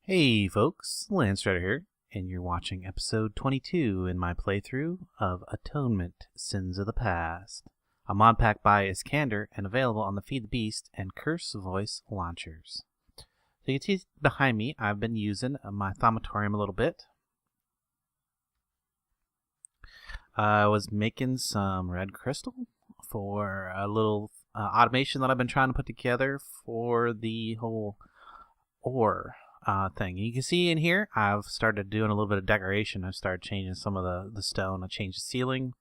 Hey folks, Landstryder here, and you're watching episode 22 in my playthrough of Atonement Sins of the Past, a modpack by Iskandar and available on the Feed the Beast and Curse Voice launchers. So you can see behind me, I've been using my thaumatorium a little bit. I was making some red crystal for a little automation that I've been trying to put together for the whole ore thing. You can see in here I've started doing a little bit of decoration. I started changing some of the stone. I changed the ceiling,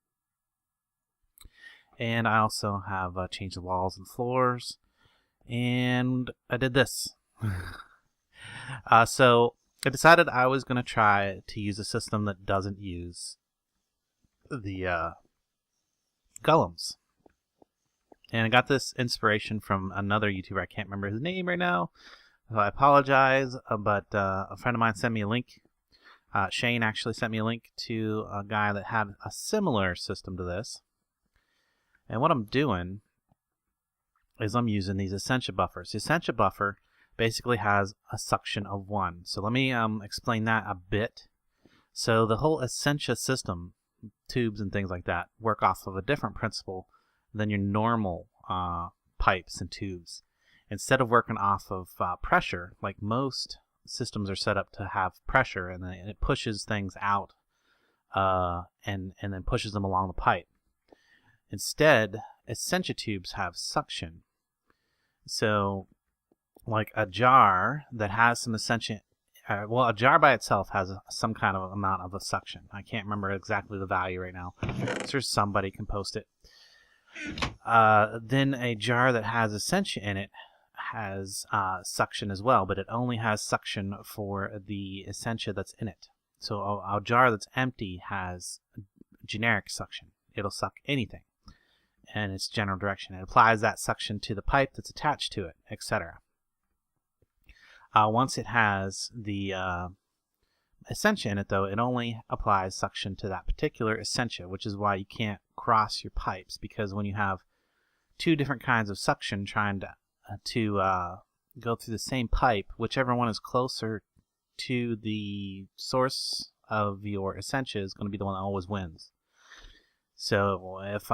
and I also have changed the walls and floors, and I did this. So I decided I was going to try to use a system that doesn't use the golems. And I got this inspiration from another YouTuber. I can't remember his name right now, so I apologize, but a friend of mine sent me a link. Shane actually sent me a link to a guy that had a similar system to this. And what I'm doing is I'm using these Essentia buffers. The Essentia buffer basically has a suction of 1. So let me explain that a bit. So the whole Essentia system, tubes and things like that, work off of a different principle than your normal pipes and tubes. Instead of working off of pressure, like most systems are set up to have pressure, and then it pushes things out and then pushes them along the pipe. Instead, Essentia tubes have suction. So, like a jar that has some Essentia, well, a jar by itself has some kind of amount of a suction. I can't remember exactly the value right now. So somebody can post it. Then a jar that has Essentia in it has suction as well, but it only has suction for the Essentia that's in it. So a jar that's empty has generic suction. It'll suck anything in its general direction. It applies that suction to the pipe that's attached to it, etc. Once it has the Essentia in it, though, it only applies suction to that particular Essentia, which is why you can't cross your pipes, because when you have two different kinds of suction trying to go through the same pipe, whichever one is closer to the source of your Essentia is going to be the one that always wins. So if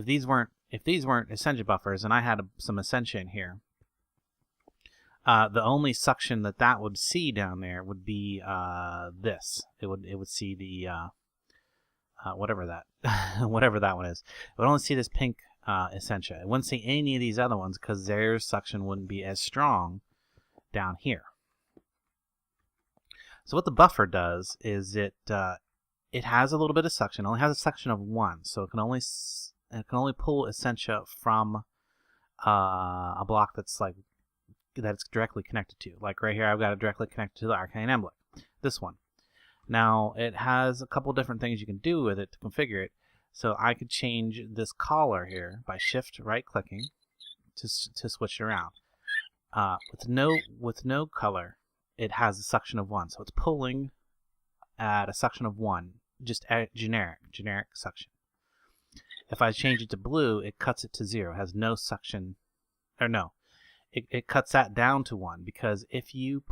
these weren't Essentia buffers and I had some Essentia in here, the only suction that would see down there would be this. It would see the whatever that one is. It would only see this pink Essentia. It wouldn't see any of these other ones because their suction wouldn't be as strong down here. So what the buffer does is it has a little bit of suction. It only has a suction of 1, so it can only pull Essentia from a block that's directly connected to. Like right here, I've got it directly connected to the Arcane Emblem. This one. Now it has a couple different things you can do with it to configure it. So I could change this collar here by shift right clicking to switch it around. With no color, it has a suction of 1. So it's pulling at a suction of 1, just generic suction. If I change it to blue, it cuts it to 0. It has no suction, or no. It cuts that down to 1, because if you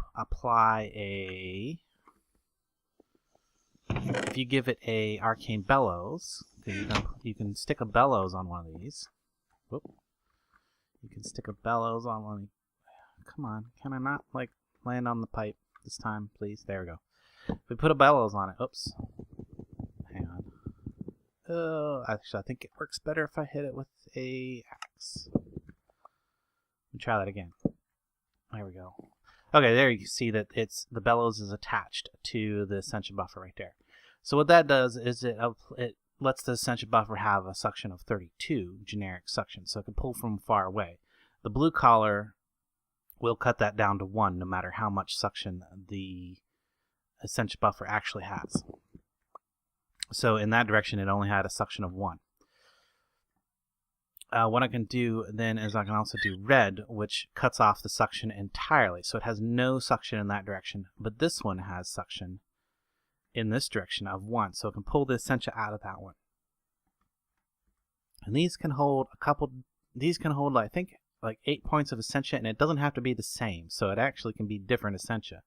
give it a arcane bellows, you can stick a bellows on one of these. Whoop. You can stick a bellows on one. Come on, can I not land on the pipe this time, please? There we go. If we put a bellows on it, oops. Hang on. Actually, I think it works better if I hit it with a axe. Let me try that again. There we go. Okay, there you can see that the bellows is attached to the Essentia buffer right there. So what that does is it lets the Essentia buffer have a suction of 32, generic suction, so it can pull from far away. The blue collar will cut that down to 1 no matter how much suction the Essentia buffer actually has. So in that direction, it only had a suction of 1. What I can do then is I can also do red, which cuts off the suction entirely. So it has no suction in that direction, but this one has suction in this direction of 1. So it can pull the Essentia out of that one. And these can hold I think like 8 points of Essentia, and it doesn't have to be the same, so it actually can be different Essentia.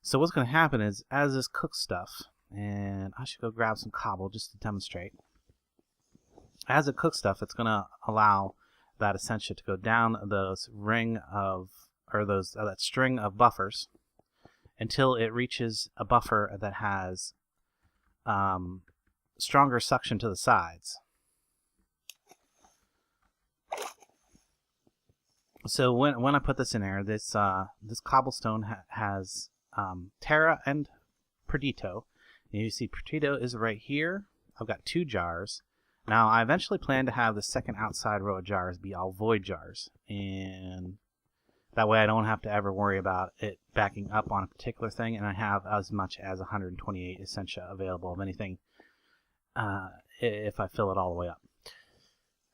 So what's going to happen is, as this cooks stuff, and I should go grab some cobble just to demonstrate. As it cooks stuff, it's going to allow that Essentia to go down those ring of, or those that string of buffers, until it reaches a buffer that has stronger suction to the sides. So when I put this in there, this cobblestone has Terra and Perdido. And you see Perdido is right here. I've got 2 jars. Now I eventually plan to have the second outside row of jars be all void jars, and that way I don't have to ever worry about it backing up on a particular thing, and I have as much as 128 Essentia available of anything if I fill it all the way up.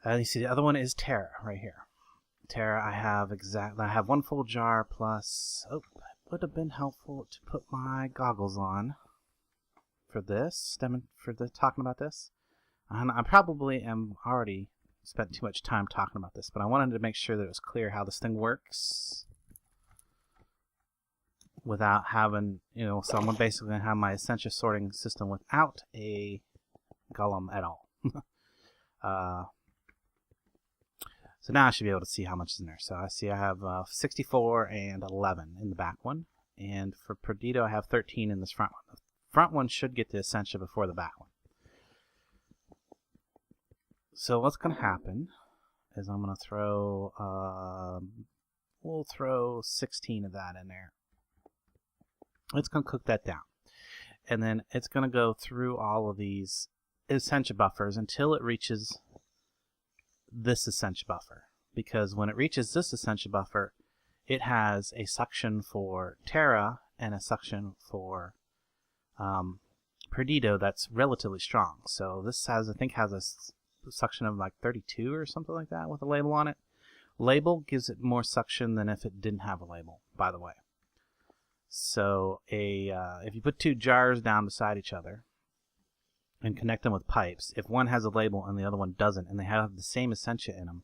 You see the other one is Terra right here. Terra, I have 1 full jar plus. Oh, it would have been helpful to put my goggles on for this. Talking about this, and I probably am already spent too much time talking about this, but I wanted to make sure that it was clear how this thing works without having, so I'm basically going to have my Essentia sorting system without a golem at all. So now I should be able to see how much is in there. So I see I have 64 and 11 in the back one, and for Perdido I have 13 in this front one. The front one should get the Essentia before the back one. So what's going to happen is I'm going to throw, we'll throw 16 of that in there. It's going to cook that down. And then it's going to go through all of these Essentia buffers until it reaches this Essentia buffer. Because when it reaches this Essentia buffer, it has a suction for Terra and a suction for Perdido that's relatively strong. So this has, I think, has a suction of like 32 or something like that with a label on it. Label gives it more suction than if it didn't have a label, by the way. So if you put 2 jars down beside each other and connect them with pipes, if one has a label and the other one doesn't, and they have the same Essentia in them,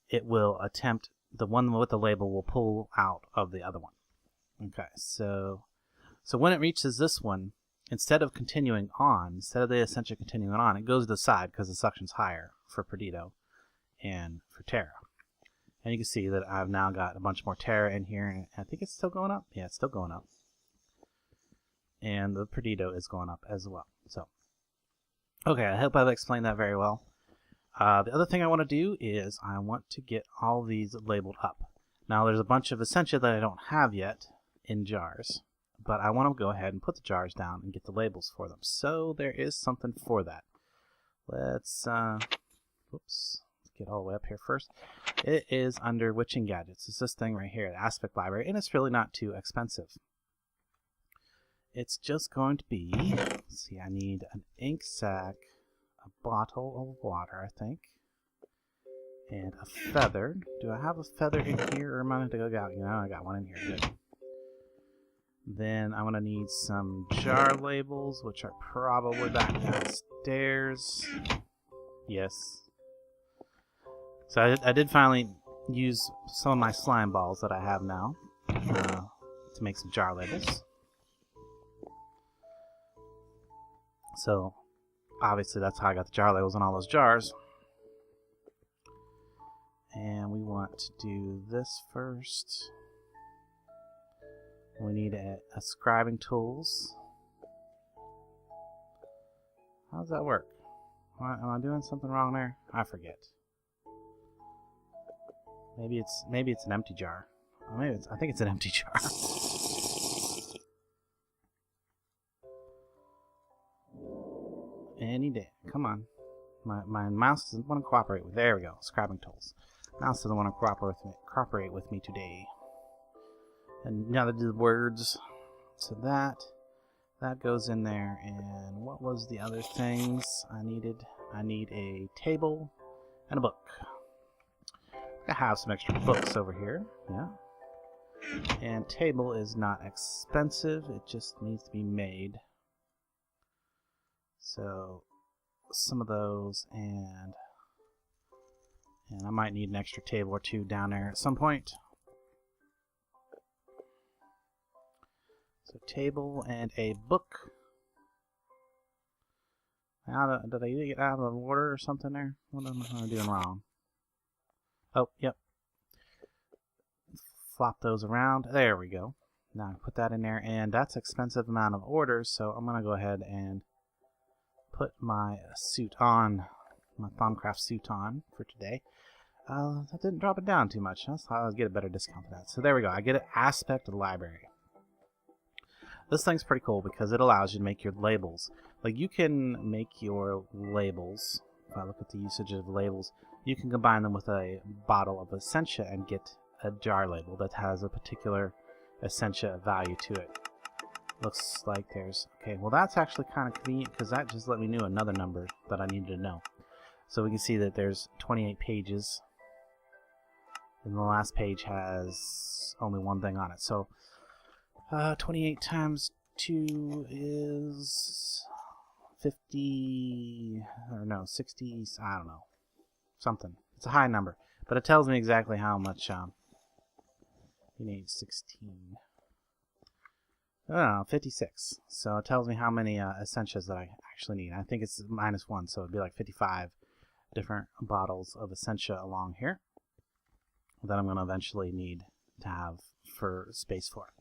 it will attempt, the one with the label will pull out of the other one. Okay, so when it reaches this one, instead of continuing on, instead of the Essentia continuing on, it goes to the side because the suction's higher for Perdido and for Terra. And you can see that I've now got a bunch more Terra in here, and I think it's still going up. Yeah, it's still going up. And the Perdido is going up as well. So, okay, I hope I've explained that very well. The other thing I want to do is I want to get all these labeled up. Now, there's a bunch of Essentia that I don't have yet in jars, but I want to go ahead and put the jars down and get the labels for them. So there is something for that. Let's get all the way up here first. It is under Witching Gadgets. It's this thing right here, the Aspect Library, and it's really not too expensive. It's just going to be, let's see, I need an ink sac, a bottle of water, I think, and a feather. Do I have a feather in here, or am I going to go out? I got one in here. Good. Then I'm going to need some jar labels, which are probably back downstairs. Yes. So I did finally use some of my slime balls that I have now to make some jar labels. So obviously that's how I got the jar labels on all those jars. And we want to do this first. We need a scribing tools. How does that work? Am I doing something wrong there? I forget. Maybe it's an empty jar. Or maybe I think it's an empty jar. Any day. Come on. My mouse doesn't want to cooperate with. There we go. Scribing tools. Mouse doesn't want to cooperate with me today. And now to do the words. So that goes in there. And what was the other things I needed? I need a table and a book. I have some extra books over here. Yeah. And table is not expensive. It just needs to be made. So some of those, and And I might need an extra table or two down there at some point. So table and a book. Did I get out of the order or something there? What am I doing wrong? Oh, yep. Flop those around. There we go. Now I put that in there, and that's an expensive amount of orders, so I'm going to go ahead and put my suit on, my Thaumcraft suit on for today. That didn't drop it down too much. I thought I'd get a better discount for that. So there we go. I get an aspect of the library. This thing's pretty cool because it allows you to make your labels. Like, you can make your labels. If I look at the usage of labels, you can combine them with a bottle of Essentia and get a jar label that has a particular Essentia value to it. Looks like there's... Okay, well that's actually kind of convenient because that just let me know another number that I needed to know. So we can see that there's 28 pages. And the last page has only one thing on it. So 28 times 2 is 50, or no, 60, I don't know, something. It's a high number, but it tells me exactly how much, you need 16, I don't know, 56. So it tells me how many Essentias that I actually need. I think it's -1, so it'd be like 55 different bottles of Essentia along here that I'm going to eventually need to have for space for it.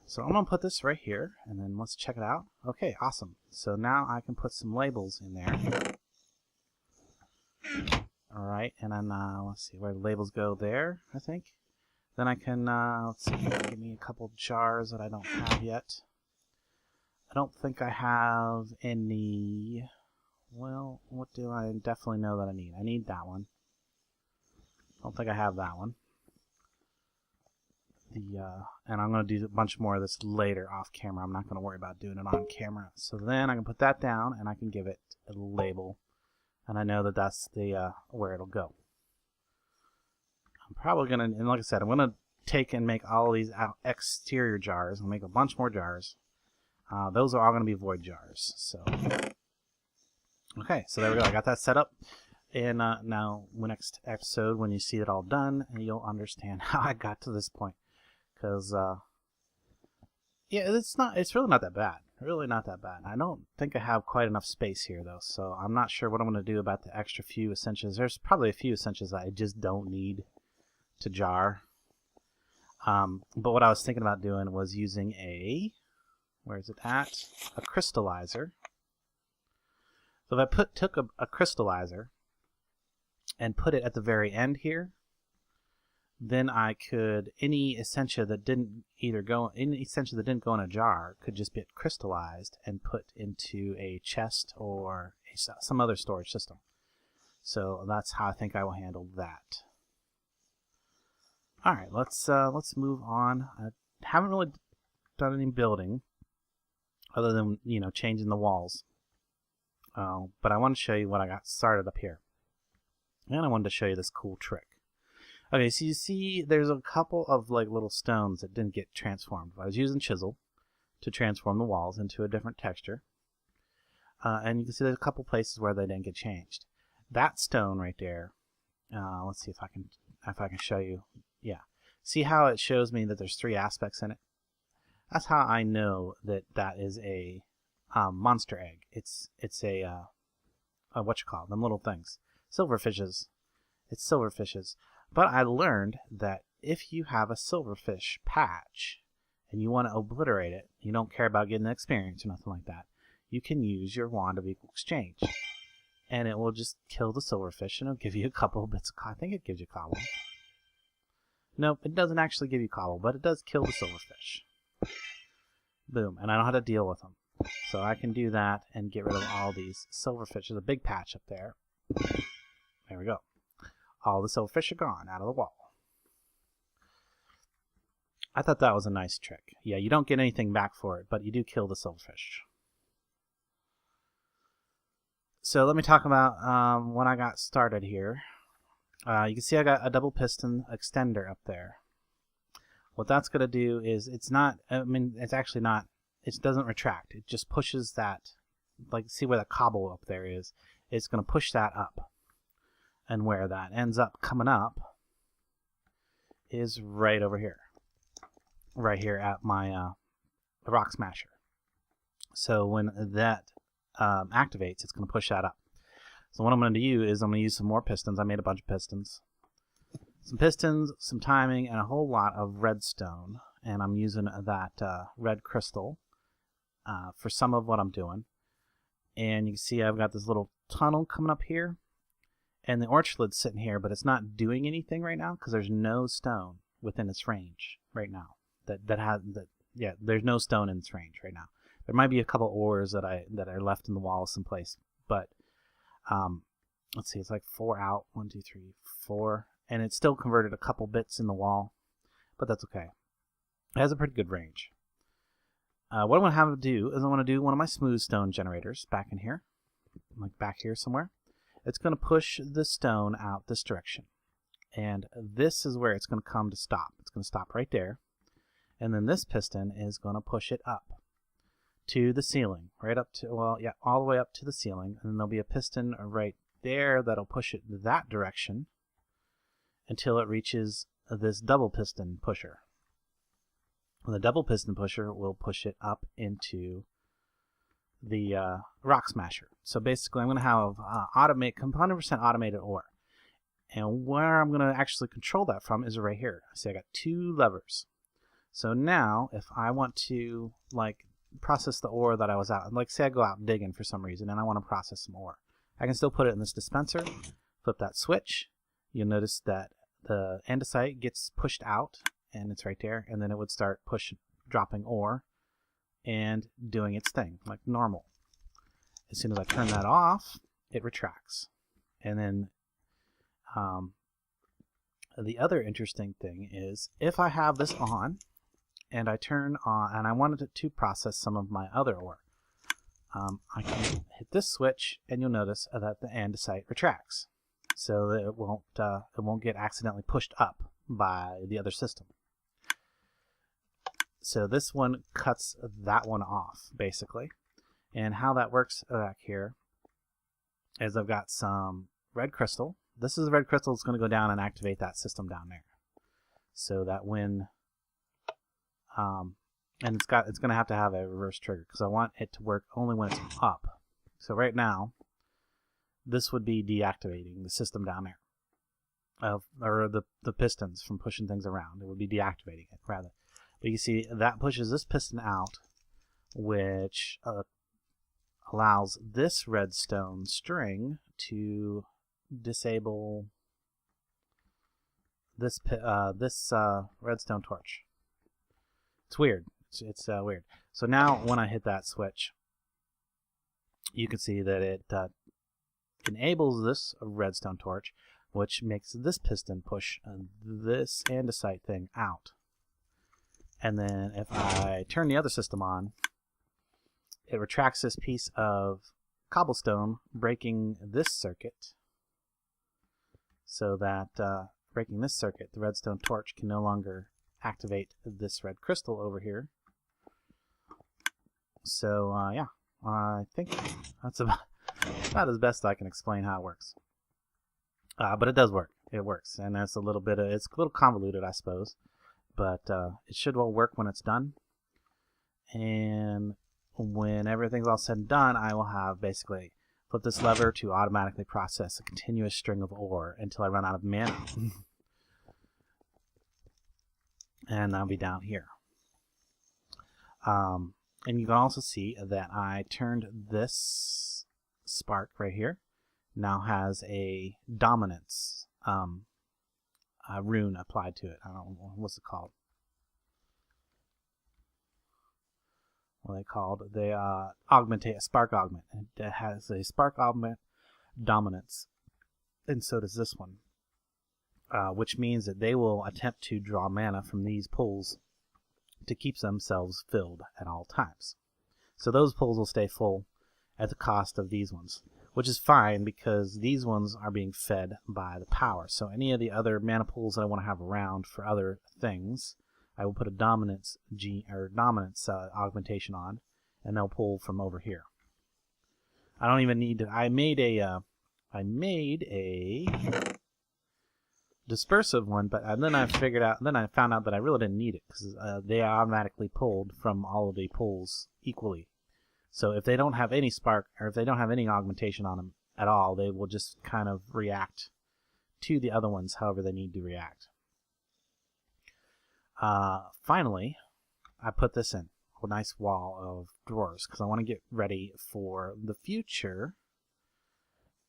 So I'm going to put this right here, and then let's check it out. Okay, awesome. So now I can put some labels in there. Alright, and then let's see where the labels go there, I think. Then I can, let's see, give me a couple jars that I don't have yet. I don't think I have any, well, what do I definitely know that I need? I need that one. I don't think I have that one. And I'm going to do a bunch more of this later off camera. I'm not going to worry about doing it on camera. So then I can put that down and I can give it a label. And I know that that's the where it'll go. I'm probably going to, and like I said, I'm going to take and make all of these exterior jars. I'll make a bunch more jars. Those are all going to be void jars. So, okay, so there we go. I got that set up. And now, next episode, when you see it all done, you'll understand how I got to this point. Because, yeah, it's really not that bad. Really not that bad. I don't think I have quite enough space here, though, so I'm not sure what I'm going to do about the extra few Essentias. There's probably a few Essentias that I just don't need to jar. But what I was thinking about doing was using where is it at? A crystallizer. So if I took a crystallizer and put it at the very end here, then I could, any Essentia that didn't go in a jar could just get crystallized and put into a chest or some other storage system. So that's how I think I will handle that. All right, let's move on. I haven't really done any building other than, you know, changing the walls. But I want to show you what I got started up here. And I wanted to show you this cool trick. Okay, so you see there's a couple of like little stones that didn't get transformed. I was using chisel to transform the walls into a different texture. And you can see there's a couple places where they didn't get changed. That stone right there, let's see if I can show you. Yeah. See how it shows me that there's 3 aspects in it? That's how I know that that is a monster egg. It's a what you call them little things. Silverfishes. It's silverfishes. But I learned that if you have a silverfish patch and you want to obliterate it, you don't care about getting the experience or nothing like that, you can use your Wand of Equal Exchange. And it will just kill the silverfish and it'll give you a couple of bits of cobble. I think it gives you cobble. Nope, it doesn't actually give you cobble, but it does kill the silverfish. Boom, and I don't have to deal with them. So I can do that and get rid of all these silverfish. There's a big patch up there. There we go. All the silverfish are gone out of the wall. I thought that was a nice trick. Yeah, you don't get anything back for it, but you do kill the silverfish. So let me talk about when I got started here. You can see I got a double piston extender up there. What that's going to do is it's actually not, it doesn't retract. It just pushes that, like see where the cobble up there is, it's going to push that up. And where that ends up coming up is right over here. Right here at my Rock Smasher. So when that activates, it's going to push that up. So what I'm going to do is I'm going to use some more pistons. I made a bunch of pistons. Some pistons, some timing, and a whole lot of redstone. And I'm using that red crystal for some of what I'm doing. And you can see I've got this little tunnel coming up here. And the orchard's sitting here, but it's not doing anything right now because there's no stone within its range right now. There's no stone in its range right now. There might be a couple ores that are left in the wall someplace, but let's see, it's like 4 out, 1, 2, 3, 4, and it's still converted a couple bits in the wall, but that's okay. It has a pretty good range. What I'm going to have to do is I want to do one of my smooth stone generators back in here, like back here somewhere. It's going to push the stone out this direction, and this is where it's going to come to stop. It's going to stop right there, and then this piston is going to push it up to the ceiling, right up to, well, yeah, all the way up to the ceiling, and then there'll be a piston right there that'll push it that direction until it reaches this double piston pusher. And the double piston pusher will push it up into the Rock Smasher. So basically I'm going to have 100% automated ore. And where I'm going to actually control that from is right here. See, I got 2 levers. So now if I want to like process the ore that I was out, like say I go out digging for some reason and I want to process some ore, I can still put it in this dispenser, flip that switch. You'll notice that the andesite gets pushed out and it's right there, and then it would start dropping ore and doing its thing like normal. As soon as I turn that off, it retracts. And then the other interesting thing is if I have this on and I turn on and I wanted it to process some of my other ore, I can hit this switch and you'll notice that the andesite retracts, so that it won't get accidentally pushed up by the other system. So this one cuts that one off, basically. And how that works back here is I've got some red crystal. This is the red crystal that's going to go down and activate that system down there. So that when, and it's going to have a reverse trigger because I want it to work only when it's up. So right now, this would be deactivating the system down there, or the pistons from pushing things around. It would be deactivating it rather. But you see that pushes this piston out, which allows this redstone string to disable this redstone torch. It's weird. It's weird. So now when I hit that switch, you can see that it enables this redstone torch, which makes this piston push this andesite thing out. And then if I turn the other system on, it retracts this piece of cobblestone, breaking this circuit, so that breaking this circuit, the redstone torch can no longer activate this red crystal over here. So yeah, I think that's about as best I can explain how it works. But it does work. It works, and it's a little convoluted, I suppose. But it should all work when it's done. And when everything's all said and done, I will have basically flip this lever to automatically process a continuous string of ore until I run out of mana. And that'll be down here. And you can also see that I turned this spark right here. Now has a dominance rune applied to it. I don't know, what's it called? What are they called? They augmentate a spark augment. It has a spark augment dominance, and so does this one, which means that they will attempt to draw mana from these pools to keep themselves filled at all times. So those pools will stay full at the cost of these ones, which is fine because these ones are being fed by the power. So any of the other mana pools that I want to have around for other things, I will put a dominance augmentation on, and they'll pull from over here. I don't even need to. I made a I made a dispersive one, but then I found out that I really didn't need it because they are automatically pulled from all of the pulls equally. So if they don't have any spark, or if they don't have any augmentation on them at all, they will just kind of react to the other ones however they need to react. Finally, I put this in a nice wall of drawers because I want to get ready for the future.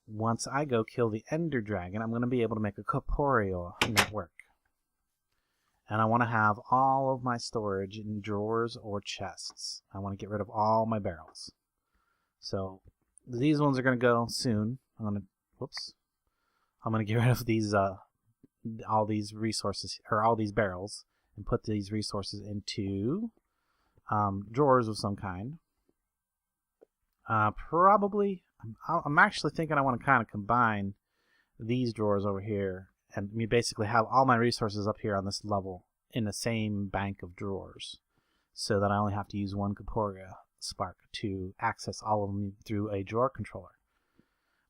Once I go kill the Ender Dragon, I'm going to be able to make a corporeal network. And I want to have all of my storage in drawers or chests. I want to get rid of all my barrels. So these ones are going to go soon. I'm going to get rid of these all these resources, or all these barrels, and put these resources into drawers of some kind. Probably, I'm actually thinking I want to kind of combine these drawers over here, and basically have all my resources up here on this level in the same bank of drawers, so that I only have to use one Corporea spark to access all of them through a drawer controller.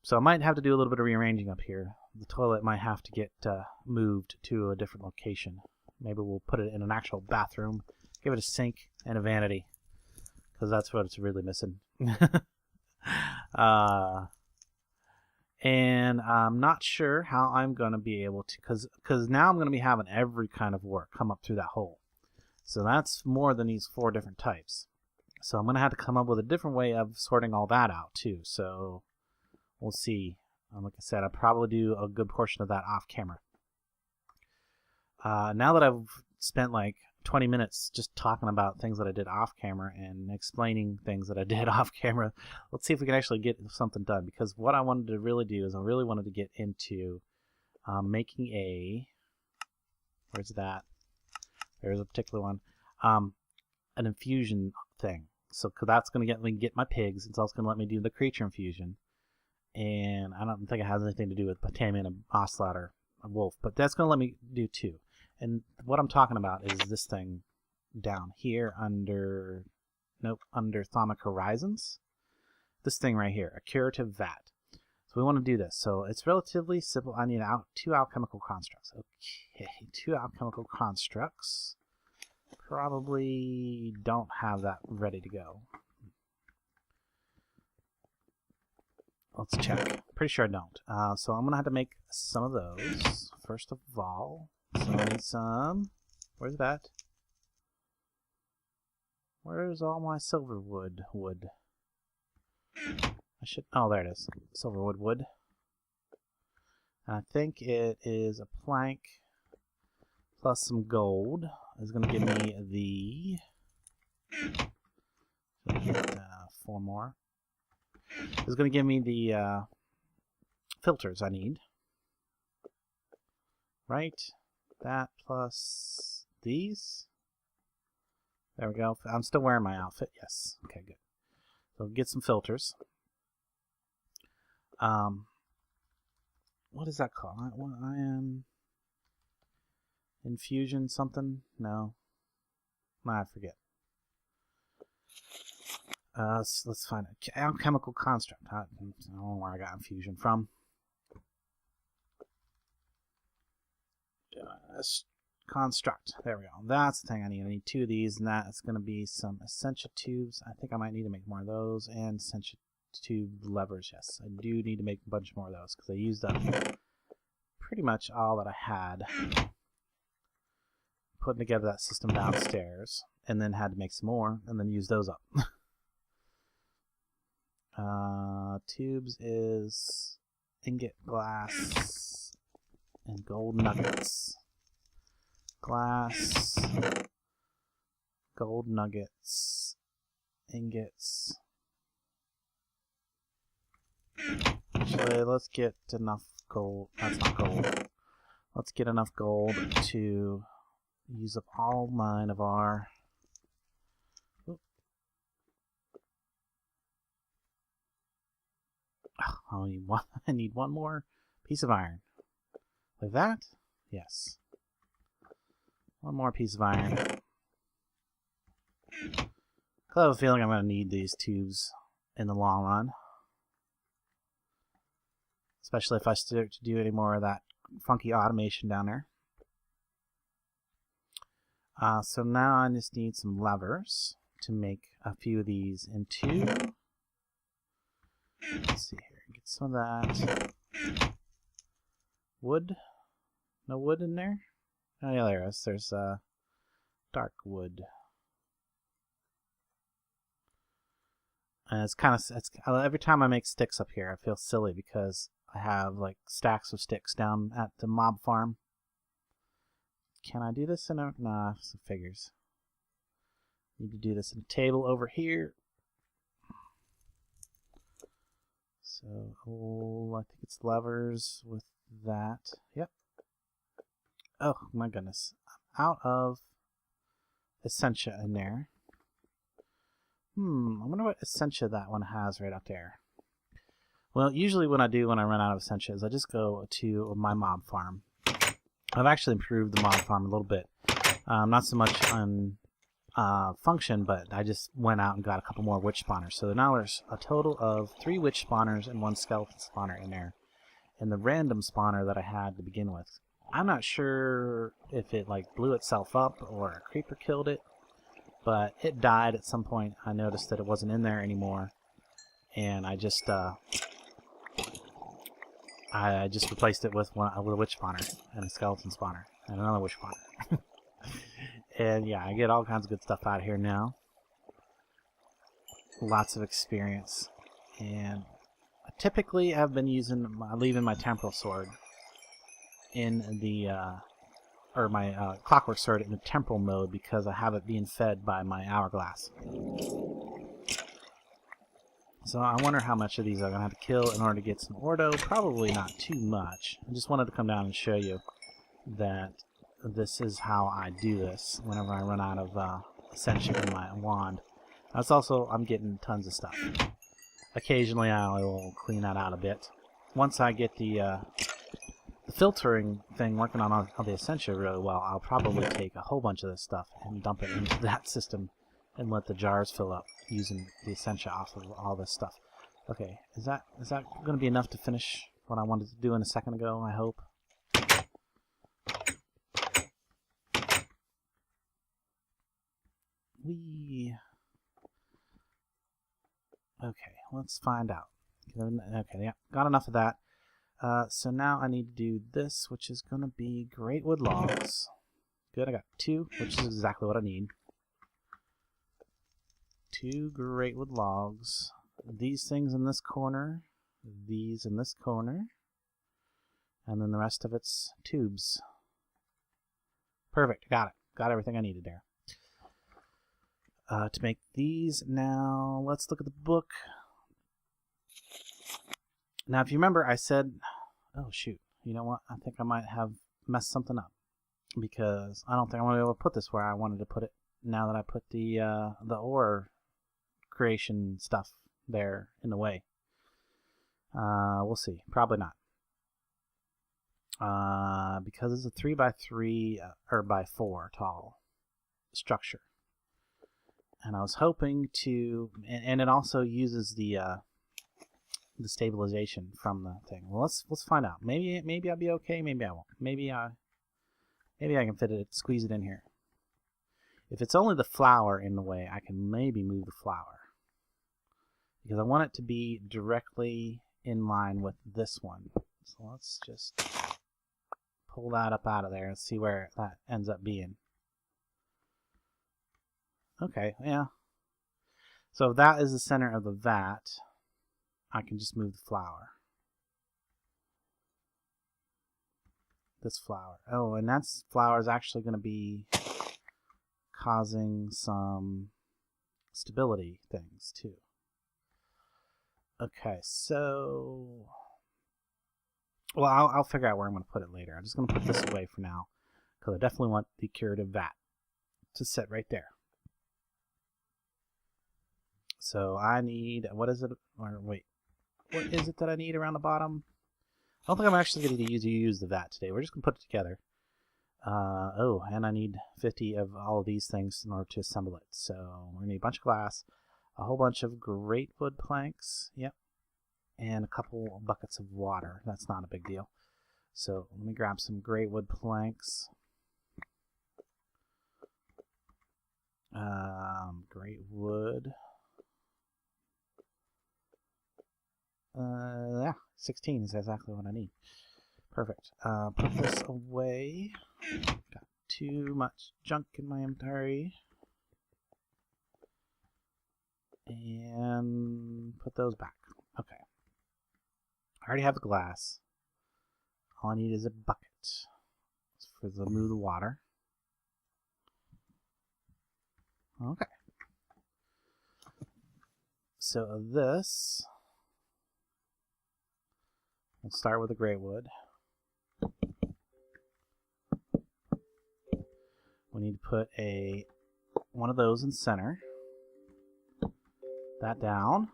So I might have to do a little bit of rearranging up here. The toilet might have to get moved to a different location. Maybe we'll put it in an actual bathroom, give it a sink and a vanity, because that's what it's really missing. And I'm not sure how I'm going to be able to, because now I'm going to be having every kind of work come up through that hole. So that's more than these 4 different types. So I'm going to have to come up with a different way of sorting all that out too. So we'll see. Like I said, I'll probably do a good portion of that off camera. Now that I've spent like 20 minutes just talking about things that I did off camera and explaining things that I did off camera, let's see if we can actually get something done. Because what I wanted to really do is I really wanted to get into making a, where's that? There's a particular one, an infusion thing. So that's going to get my pigs. It's also going to let me do the creature infusion. And I don't think it has anything to do with taming an ocelot or a wolf, but that's going to let me do 2. And what I'm talking about is this thing down here under Thaumic Horizons. This thing right here, a curative vat. So we want to do this. So it's relatively simple. I need 2 alchemical constructs. Okay, 2 alchemical constructs. Probably don't have that ready to go. Let's check. Pretty sure I don't. So I'm going to have to make some of those. First of all, so I need some. Where's that? Where's all my silver wood? Oh, there it is. Silverwood wood. And I think it is a plank plus some gold. Is going to give me the... Get 4 more. It's going to give me the filters I need. Right? That plus these. There we go. I'm still wearing my outfit. Yes. Okay, good. So get some filters. What is that called? Ion infusion something? No. I forget. Let's find it. Alchemical construct. I don't know where I got infusion from. Construct. There we go. That's the thing I need. I need 2 of these, and that's going to be some Essentia tubes. I think I might need to make more of those, and Essentia tube levers. Yes, I do need to make a bunch more of those, because I used up pretty much all that I had putting together that system downstairs, and then had to make some more, and then use those up. Tubes is ingot glass and gold nuggets. Glass, gold nuggets, ingots. Actually, let's get enough gold. That's not gold. Let's get enough gold to use up all 9 of our... Oh, I need one more piece of iron. Like that? Yes. One more piece of iron. I have a feeling I'm going to need these tubes in the long run. especially if I start to do any more of that funky automation down there. So now I just need some levers to make a few of these into. Let's see here, get some of that. Wood? No wood in there? Oh yeah, there is. There's dark wood. And it's kind of, every time I make sticks up here, I feel silly because I have like stacks of sticks down at the mob farm. Can I do this in a... Nah, some figures. Need to do this in a table over here. So, I think it's levers with that. Yep. Oh, my goodness. I'm out of Essentia in there. I wonder what Essentia that one has right out there. Well, usually when I run out of Essentia is I just go to my mob farm. I've actually improved the mob farm a little bit. Not so much on function, but I just went out and got a couple more witch spawners. So now there's a total of 3 witch spawners and 1 skeleton spawner in there. And the random spawner that I had to begin with, I'm not sure if it like blew itself up or a creeper killed it, but it died at some point. I noticed that it wasn't in there anymore, and I just replaced it with a witch spawner and a skeleton spawner and another witch spawner. And yeah, I get all kinds of good stuff out of here now. Lots of experience. And typically I've been leaving my temporal sword in the, or my clockwork sword in the temporal mode because I have it being fed by my hourglass. So I wonder how much of these I'm going to have to kill in order to get some ordo. Probably not too much. I just wanted to come down and show you that this is how I do this whenever I run out of Ascension in my wand. That's also, I'm getting tons of stuff. Occasionally I will clean that out a bit. Once I get the filtering thing working on the Essentia really well, I'll probably take a whole bunch of this stuff and dump it into that system and let the jars fill up using the Essentia off of all this stuff. Okay, is that going to be enough to finish what I wanted to do in a second ago, I hope? Okay, let's find out. Okay, yeah, got enough of that. So now I need to do this, which is going to be great wood logs. Good, I got 2, which is exactly what I need. 2 great wood logs. These things in this corner, these in this corner, and then the rest of it's tubes. Perfect, got it. Got everything I needed there. To make these now, let's look at the book. Now, if you remember, I said, oh shoot, you know what? I think I might have messed something up because I don't think I'm going to be able to put this where I wanted to put it now that I put the ore creation stuff there in the way. We'll see. Probably not. Because it's a 3x3 or by 4 tall structure. And I was hoping to, and it also uses the stabilization from the thing. Well, let's find out. Maybe I'll be okay. Maybe I won't. Maybe I can squeeze it in here. If it's only the flower in the way, I can maybe move the flower because I want it to be directly in line with this one. So let's just pull that up out of there and see where that ends up being. Okay, yeah. So if that is the center of the vat, I can just move the flower. This flower. Oh, and that flower is actually going to be causing some stability things too. Okay, so... Well, I'll figure out where I'm going to put it later. I'm just going to put this away for now because I definitely want the curative vat to sit right there. So I need, what is it, or wait, what is it that I need around the bottom? I don't think I'm actually going to use the vat today. We're just going to put it together. Oh, and I need 50 of all of these things in order to assemble it. So we're going to need a bunch of glass, a whole bunch of great wood planks, yep, and a couple buckets of water. That's not a big deal. So let me grab some gray wood planks. Great wood. Yeah, 16 is exactly what I need. Perfect. Put this away. Got too much junk in my inventory. And put those back. Okay. I already have the glass. All I need is a bucket for the move the water. Okay. So this, we'll start with the gray wood. We need to put one of those in center. That down.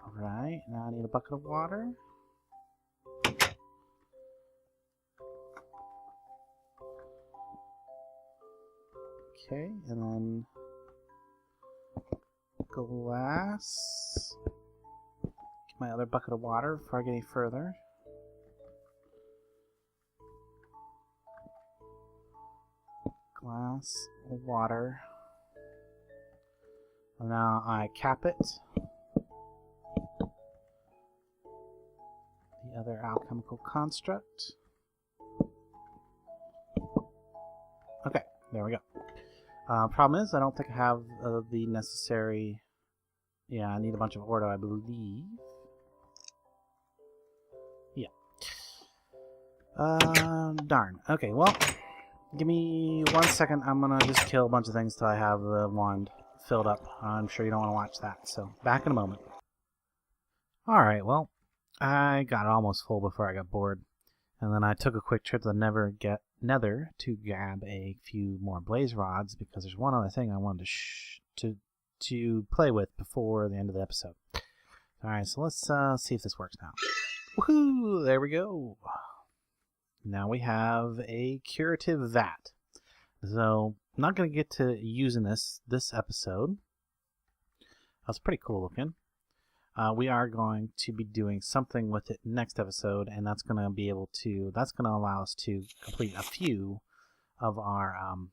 Alright, now I need a bucket of water. Okay, and then glass. Get my other bucket of water before I get any further. Glass, water. And now I cap it. The other alchemical construct. Okay, there we go. Problem is, I don't think I have the necessary... Yeah, I need a bunch of ordo, I believe. Yeah. Darn. Okay, well, give me 1 second. I'm gonna just kill a bunch of things till I have the wand filled up. I'm sure you don't want to watch that, so back in a moment. Alright, well, I got almost full before I got bored. And then I took a quick trip to the Nether to grab a few more blaze rods because there's one other thing I wanted to play with before the end of the episode. Alright, so let's see if this works now. Woohoo! There we go. Now we have a curative vat. So I'm not going to get to using this episode. That's pretty cool looking. We are going to be doing something with it next episode, and that's going to allow us to complete a few of our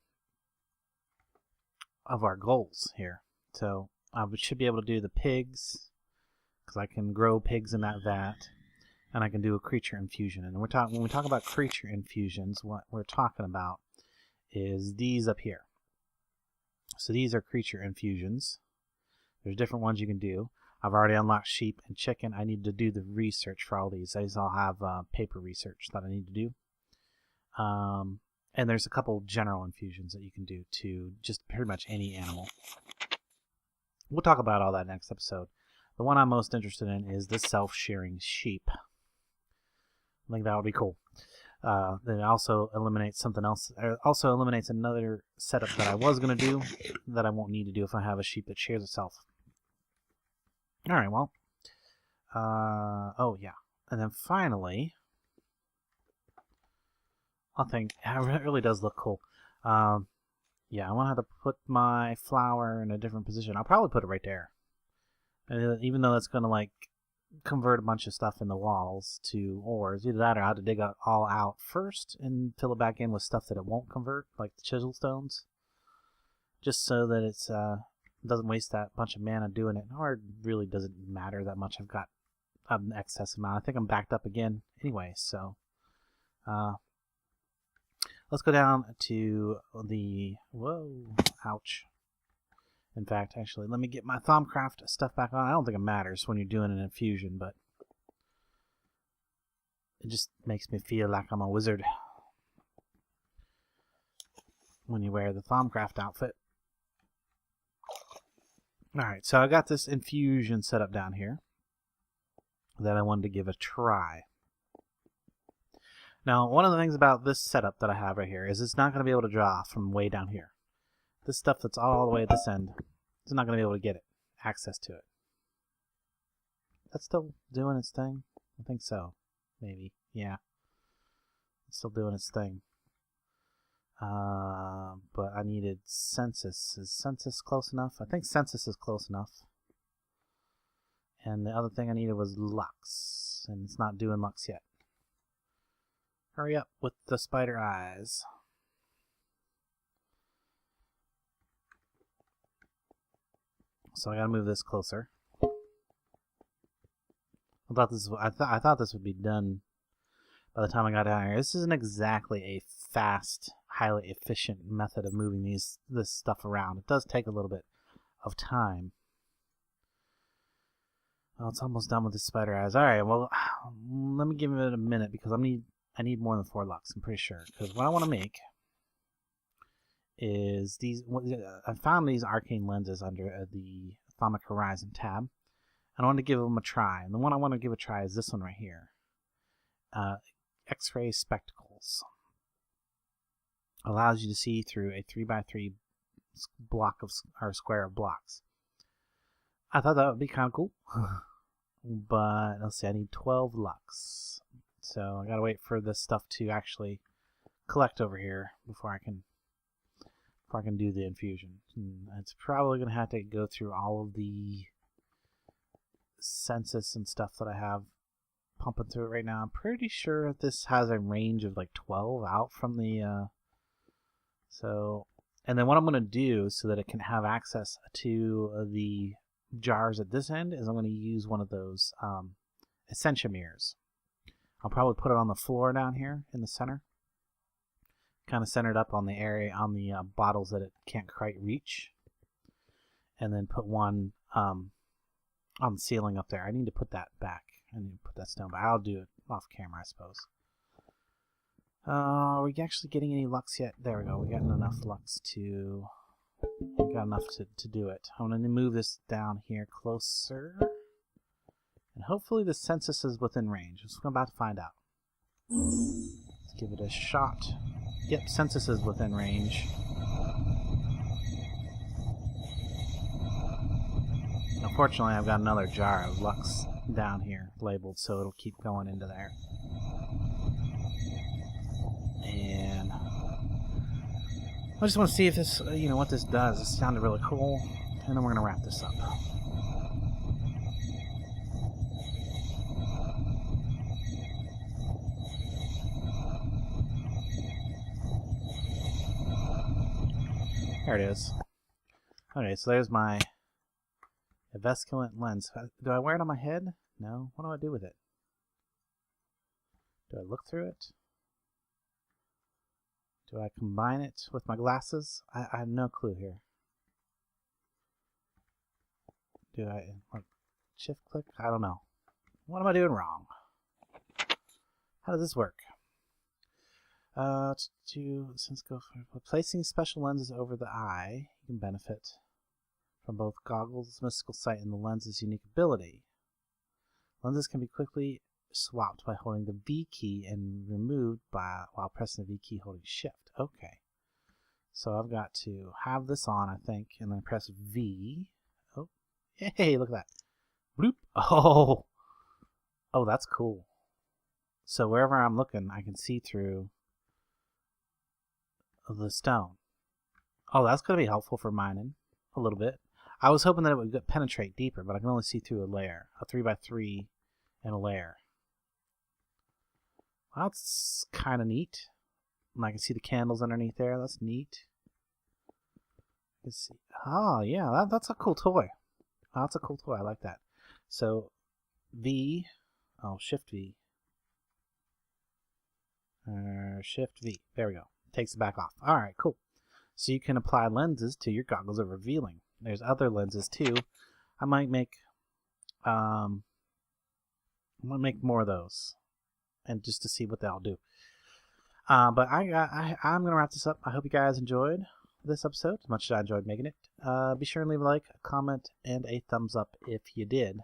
goals here. So we should be able to do the pigs, because I can grow pigs in that vat, and I can do a creature infusion. And when we talk about creature infusions, what we're talking about is these up here. So these are creature infusions. There's different ones you can do. I've already unlocked sheep and chicken. I need to do the research for all these. These all have paper research that I need to do. And there's a couple general infusions that you can do to just pretty much any animal. We'll talk about all that next episode. The one I'm most interested in is the self-shearing sheep. I think that would be cool. Then it also eliminates something else. It also eliminates another setup that I was going to do that I won't need to do if I have a sheep that shears itself. Alright, well, oh yeah, and then finally, I think, it really does look cool. Yeah, I want to have to put my flower in a different position. I'll probably put it right there. And even though it's going to, like, convert a bunch of stuff in the walls to ores, either that or I have to dig it all out first and fill it back in with stuff that it won't convert, like the chisel stones, just so that it's, doesn't waste that bunch of mana doing it, or it really doesn't matter that much. I've got an excess amount. I think I'm backed up again anyway, so let's go down to the... Whoa, ouch. In fact, actually, let me get my Thaumcraft stuff back on. I don't think it matters when you're doing an infusion, but it just makes me feel like I'm a wizard when you wear the Thaumcraft outfit. Alright, so I got this infusion set up down here that I wanted to give a try. Now, one of the things about this setup that I have right here is it's not going to be able to draw from way down here. This stuff that's all the way at this end, it's not going to be able to get access to it. That's still doing its thing? I think so. Maybe. Yeah. It's still doing its thing. But I needed census. Is census close enough? I think census is close enough. And the other thing I needed was lux, and it's not doing lux yet. Hurry up with the spider eyes. So I gotta move this closer. I thought this would be done by the time I got down here. This isn't exactly a fast, highly efficient method of moving this stuff around. It does take a little bit of time. Well, it's almost done with the spider eyes. All right, well, let me give it a minute because I need more than 4 lux, I'm pretty sure. Because what I want to make is these. I found these arcane lenses under the Atomic Horizon tab. I want to give them a try, and the one I want to give a try is this one right here. X-ray spectacles. Allows you to see through a 3x3 block of or square of blocks. I thought that would be kind of cool, but let's see. I need 12 lux, so I gotta wait for this stuff to actually collect over here before I can do the infusion. And it's probably gonna have to go through all of the census and stuff that I have pumping through it right now. I'm pretty sure this has a range of like 12 out from the and then what I'm going to do so that it can have access to the jars at this end is I'm going to use one of those Essentia mirrors. I'll probably put it on the floor down here in the center, kind of centered up on the area on the bottles that it can't quite reach, and then put one on the ceiling up there. I need to put that back. I need to put that stone, but I'll do it off camera, I suppose. Are we actually getting any lux yet? There we go. We got enough lux to. We got enough to do it. I'm going to move this down here closer, and hopefully the census is within range. I'm about to find out. Let's give it a shot. Yep, census is within range. Unfortunately, I've got another jar of lux down here labeled, so it'll keep going into there. And I just want to see if this, what this does. This sounded really cool, and then we're going to wrap this up. There it is. Okay, so there's my Evesculent lens. Do I wear it on my head? No. What do I do with it? Do I look through it? Do I combine it with my glasses? I have no clue here. Do I shift click? I don't know. What am I doing wrong? How does this work? Placing special lenses over the eye, you can benefit from both goggles, mystical sight, and the lens's unique ability. Lenses can be quickly swapped by holding the V key and removed while pressing the V key holding shift. Okay. So I've got to have this on, I think, and then press V. Oh, hey, look at that. Bloop. Oh, that's cool. So wherever I'm looking, I can see through the stone. Oh, that's going to be helpful for mining a little bit. I was hoping that it would penetrate deeper, but I can only see through a layer, a 3x3 and a layer. Well, that's kind of neat. And I can see the candles underneath there. That's neat. Let's see. Oh, yeah, that's a cool toy. Oh, that's a cool toy. I like that. So, V. Oh, Shift V. Shift V. There we go. Takes it back off. All right, cool. So you can apply lenses to your goggles of revealing. There's other lenses too. I might make more of those, and just to see what they'll do. But I'm gonna wrap this up. I hope you guys enjoyed this episode as much as I enjoyed making it. Be sure and leave a like, a comment, and a thumbs up if you did.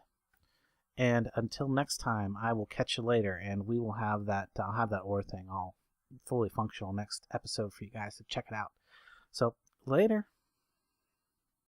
And until next time, I will catch you later, and we will have that. I'll have that ore thing all fully functional next episode for you guys to check it out. So later.